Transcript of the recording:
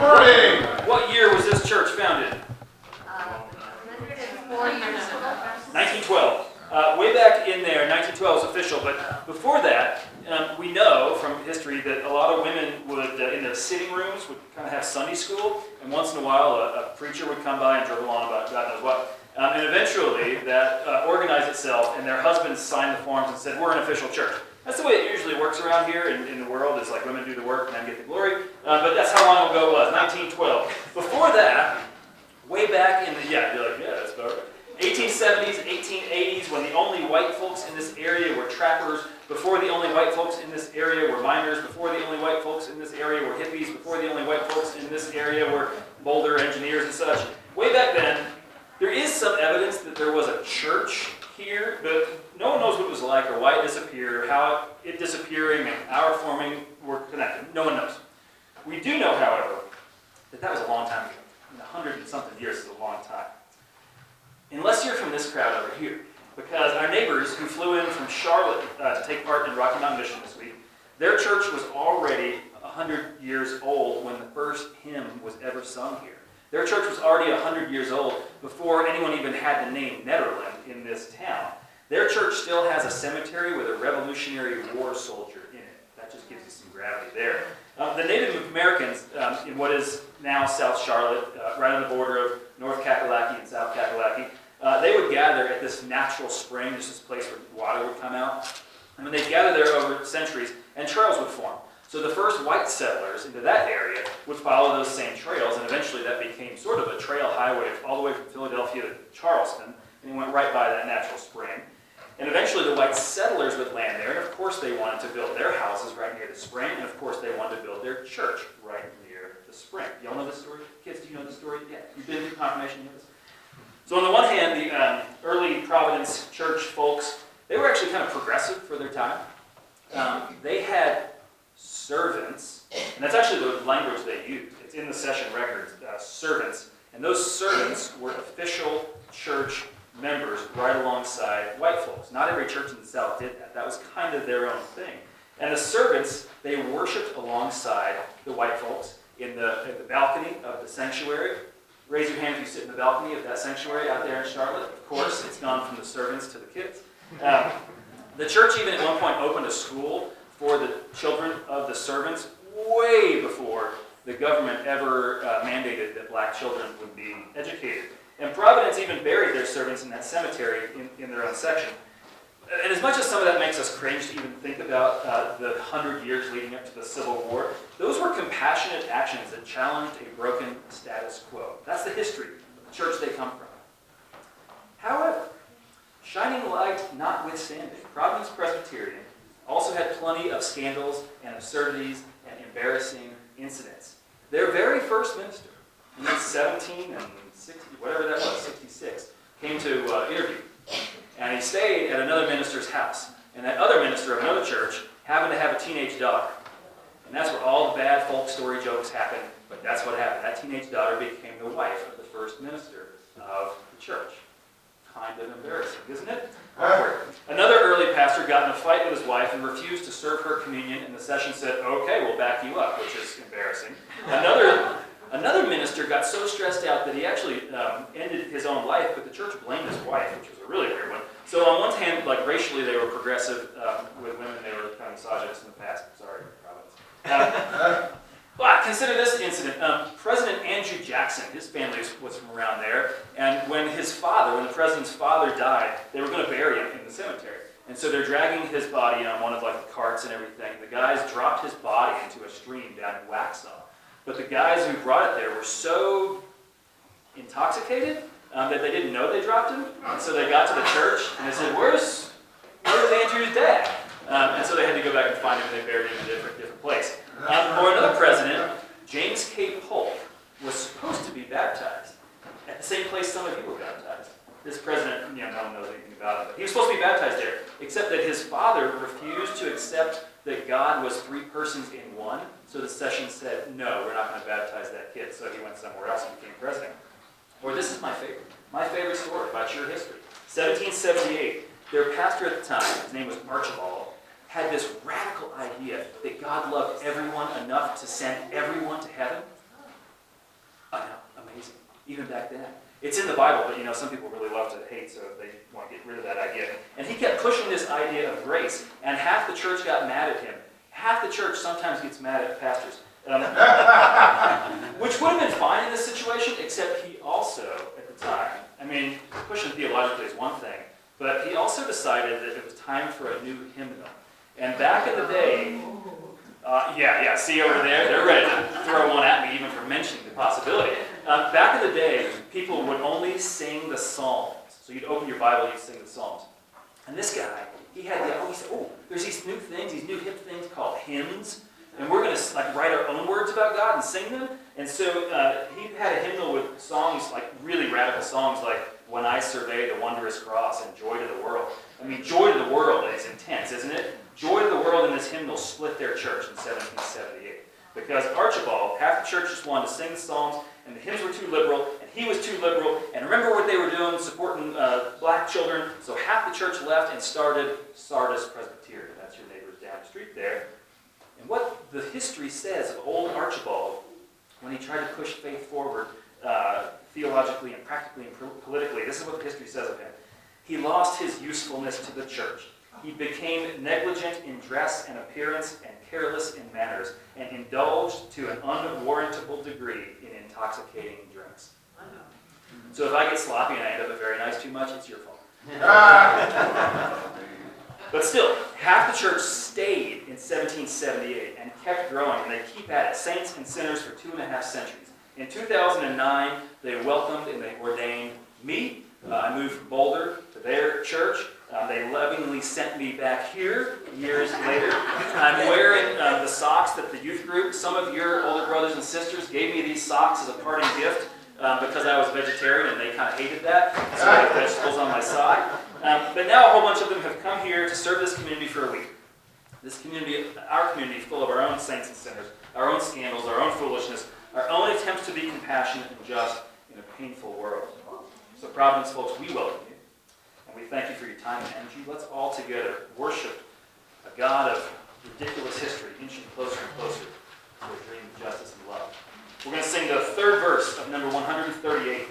morning! What year was this church founded? 104 years ago. 1912. Way back in there, 1912 is official, but before that, we know from history that a lot of women would, in their sitting rooms, would kind of have Sunday school, and once in a while a preacher would come by and drivel on about God knows what. And eventually that organized itself, and their husbands signed the forms and said, we're an official church. That's the way it usually works around here in the world. It's like women do the work and men get the glory. But that's how long ago it was, 1912. Before that, way back in the, you're like, yeah, that's about right. 1870s, 1880s, when the only white folks in this area were trappers, before the only white folks in this area were miners, before the only white folks in this area were hippies, before the only white folks in this area were boulder engineers and such. Way back then, there is some evidence that there was a church here, but no one knows what it was like or why it disappeared or how it disappearing and our forming were connected. No one knows. We do know, however, that that was a long time ago. 100 and something years is a long time. Unless you're from this crowd over here, because our neighbors who flew in from Charlotte to take part in Rocky Mountain Mission this week, their church was already 100 years old when the first hymn was ever sung here. Their church was already 100 years old before anyone even had the name Nederland in this town. Their church still has a cemetery with a Revolutionary War soldier in it. That just gives you some gravity there. The Native Americans in what is now South Charlotte, right on the border of North Kakalaki and South Kakalaki, they would gather at this natural spring, just this place where water would come out. And when they'd gather there over centuries, and trails would form. So the first white settlers into that area would follow those same trails, and eventually that became sort of a trail highway all the way from Philadelphia to Charleston, and it went right by that natural spring. And eventually the white settlers would land there, and of course they wanted to build their houses right near the spring, and of course they wanted to build their church right near the spring. Y'all know this story? Kids, do you know this story? Yeah, you've been through confirmation, you know this? So on the one hand, the early Providence church folks, they were actually kind of progressive for their time. They had servants, and that's actually the language they used. It's in the session records, servants. And those servants were official church members right alongside white folks. Not every church in the South did that. That was kind of their own thing. And the servants, they worshipped alongside the white folks at the balcony of the sanctuary. Raise your hand if you sit in the balcony of that sanctuary out there in Charlotte. Of course, it's gone from the servants to the kids. The church even at one point opened a school for the children of the servants way before the government ever mandated that black children would be educated. And Providence even buried their servants in that cemetery in their own section. And as much as some of that makes us cringe to even think about the 100 years leading up to the Civil War, those were compassionate actions that challenged a broken status quo. That's the history of the church they come from. However, shining light notwithstanding, Providence Presbyterian also had plenty of scandals and absurdities and embarrassing incidents. Their very first minister, in 17 and 60, whatever that was, 66, came to interview. And he stayed at another minister's house. And that other minister of another church happened to have a teenage daughter. And that's where all the bad folk story jokes happen, but that's what happened. That teenage daughter became the wife of the first minister of the church. Kind of embarrassing, isn't it? Awkward. Another early pastor got in a fight with his wife and refused to serve her communion, and the session said, okay, we'll back you up, which is embarrassing. Another minister got so stressed out that he actually ended his own life, but the church blamed his wife, which was a really weird one. So on one hand, like racially, they were progressive with women. They were kind of misogynist in the past. Sorry, Providence. But consider this incident. President Andrew Jackson, his family was from around there, and when the president's father died, they were going to bury him in the cemetery. And so they're dragging his body on one of like the carts and everything. The guys dropped his body into a stream down in Waxhaw. But the guys who brought it there were so intoxicated that they didn't know they dropped him. And so they got to the church and they said, where's Andrew's dad? And so they had to go back and find him, and they buried him in a different place. Or another president, James K. Polk, was supposed to be baptized at the same place some of you were baptized. This president, no one knows anything about him, but he was supposed to be baptized there, except that his father refused to accept that God was three persons in one. So the session said, no, we're not going to baptize that kid. So he went somewhere else and became president. Or this is my favorite story about your history. 1778, their pastor at the time, his name was Archibald, had this radical idea that God loved everyone enough to send everyone to heaven. even back then. It's in the Bible, but some people really love to hate, so they want to get rid of that idea. And he kept pushing this idea of grace, and half the church got mad at him. Half the church sometimes gets mad at pastors. Which would have been fine in this situation, except he also, at the time, pushing theologically is one thing, but he also decided that it was time for a new hymnal. And back in the day, see over there, they're ready to throw one at me even for mentioning the possibility. Back in the day, people would only sing the Psalms. So you'd open your Bible, you'd sing the Psalms. And this guy, he said, there's these new things, these new hip things called hymns, and we're going to write our own words about God and sing them. And so he had a hymnal with songs, really radical songs like When I Survey the Wondrous Cross and Joy to the World. Joy to the World is intense, isn't it? Joy to the World in this hymnal split their church in 1778. Because Archibald, half the church just wanted to sing the Psalms, and the hymns were too liberal, and he was too liberal, and remember what they were doing, supporting black children, so half the church left and started Sardis Presbyterian. That's your neighbors down the street there. And what the history says of old Archibald, when he tried to push faith forward theologically and practically and politically, this is what the history says of him. He lost his usefulness to the church. He became negligent in dress and appearance and careless in manners, and indulged to an unwarrantable degree in intoxicating drinks. So if I get sloppy and I end up at very nice too much, it's your fault. But still, half the church stayed in 1778 and kept growing, and they keep at it, saints and sinners for 2.5 centuries. In 2009, they welcomed and they ordained me. I moved from Boulder to their church. They lovingly sent me back here years later. I'm wearing the socks that the youth group, some of your older brothers and sisters gave me these socks as a parting gift because I was vegetarian and they kind of hated that. So I had vegetables on my side. But now a whole bunch of them have come here to serve this community for a week. This community, our community, full of our own saints and sinners, our own scandals, our own foolishness, our own attempts to be compassionate and just in a painful world. So Providence folks, we welcome you. And we thank you for your time and energy. Let's all together worship a God of ridiculous history, inching closer and closer to a dream of justice and love. We're going to sing the third verse of number 138.